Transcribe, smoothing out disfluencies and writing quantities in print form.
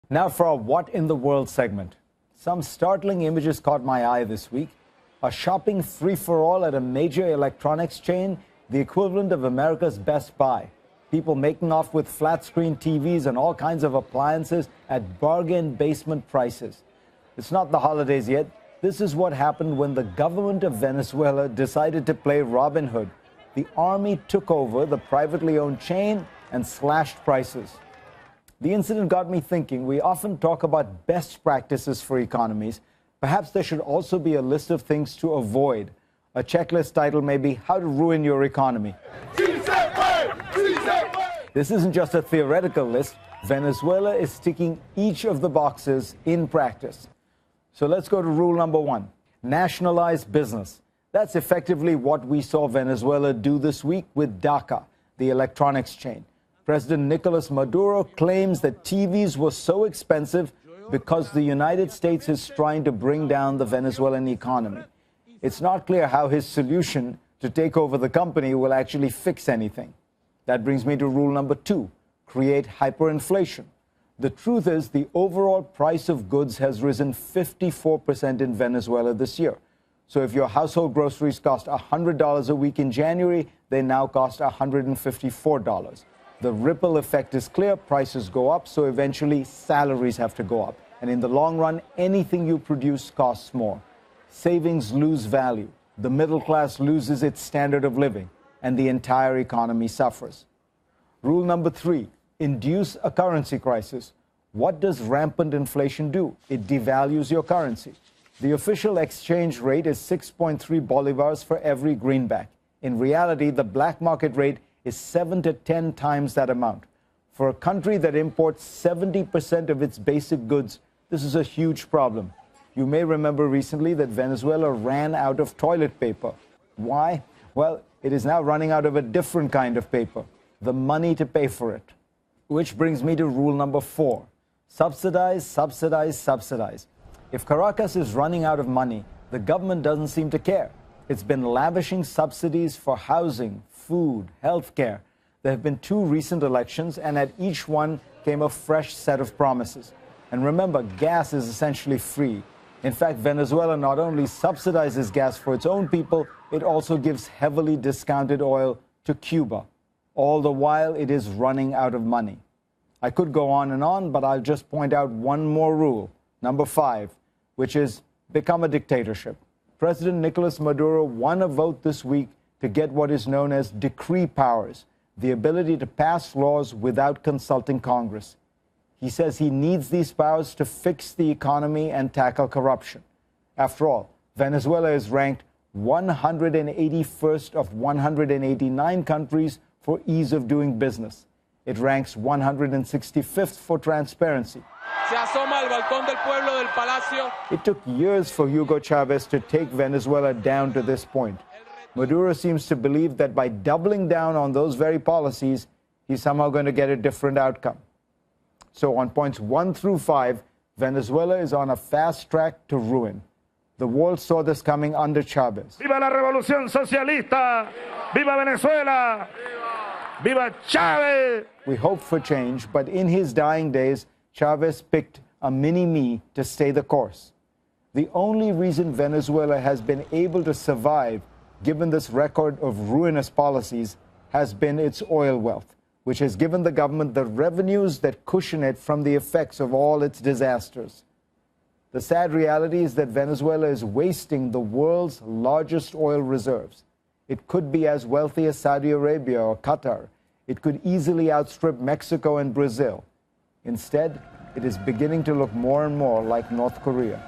Now for our What in the World segment. Some startling images caught my eye this week. A shopping free-for-all at a major electronics chain, the equivalent of America's Best Buy. People making off with flat-screen TVs and all kinds of appliances at bargain basement prices. It's not the holidays yet. This is what happened when the government of Venezuela decided to play Robin Hood. The army took over the privately owned chain and slashed prices. The incident got me thinking. We often talk about best practices for economies. Perhaps there should also be a list of things to avoid. A checklist title may be How to Ruin Your Economy. This isn't just a theoretical list. Venezuela is ticking each of the boxes in practice. So let's go to rule number 1. Nationalize business. That's effectively what we saw Venezuela do this week with DACA, the electronics chain. President Nicolas Maduro claims that TVs were so expensive because the United States is trying to bring down the Venezuelan economy. It's not clear how his solution to take over the company will actually fix anything. That brings me to rule number 2, create hyperinflation. The truth is the overall price of goods has risen 54% in Venezuela this year. So if your household groceries cost $100 a week in January, they now cost $154. The ripple effect is clear. Prices go up, so eventually salaries have to go up. And in the long run, anything you produce costs more. Savings lose value. The middle class loses its standard of living, and the entire economy suffers. Rule number 3, induce a currency crisis. What does rampant inflation do? It devalues your currency. The official exchange rate is 6.3 bolivars for every greenback. In reality, the black market rate is 7 to 10 times that amount. For a country that imports 70% of its basic goods, this is a huge problem. You may remember recently that Venezuela ran out of toilet paper. Why? Well, it is now running out of a different kind of paper, the money to pay for it. Which brings me to rule number 4. Subsidize, subsidize, subsidize. If Caracas is running out of money, the government doesn't seem to care. It's been lavishing subsidies for housing, food, healthcare. There have been 2 recent elections, and at each one came a fresh set of promises. And remember, gas is essentially free. In fact, Venezuela not only subsidizes gas for its own people, it also gives heavily discounted oil to Cuba. All the while, it is running out of money. I could go on, but I'll just point out one more rule, number 5, which is become a dictatorship. President Nicolas Maduro won a vote this week to get what is known as decree powers, the ability to pass laws without consulting Congress. He says he needs these powers to fix the economy and tackle corruption. After all, Venezuela is ranked 181st of 189 countries for ease of doing business. It ranks 165th for transparency. Se asoma al balcón del pueblo del palacio. It took years for Hugo Chavez to take Venezuela down to this point. Maduro seems to believe that by doubling down on those very policies, he's somehow going to get a different outcome. So on points 1 through 5, Venezuela is on a fast track to ruin. The world saw this coming under Chavez. ¡Viva la revolución socialista! ¡Viva Venezuela! ¡Viva Chavez! We hoped for change, but in his dying days, Chavez picked a mini-me to stay the course. The only reason Venezuela has been able to survive, given this record of ruinous policies, has been its oil wealth, which has given the government the revenues that cushion it from the effects of all its disasters. The sad reality is that Venezuela is wasting the world's largest oil reserves. It could be as wealthy as Saudi Arabia or Qatar. It could easily outstrip Mexico and Brazil. Instead, it is beginning to look more and more like North Korea.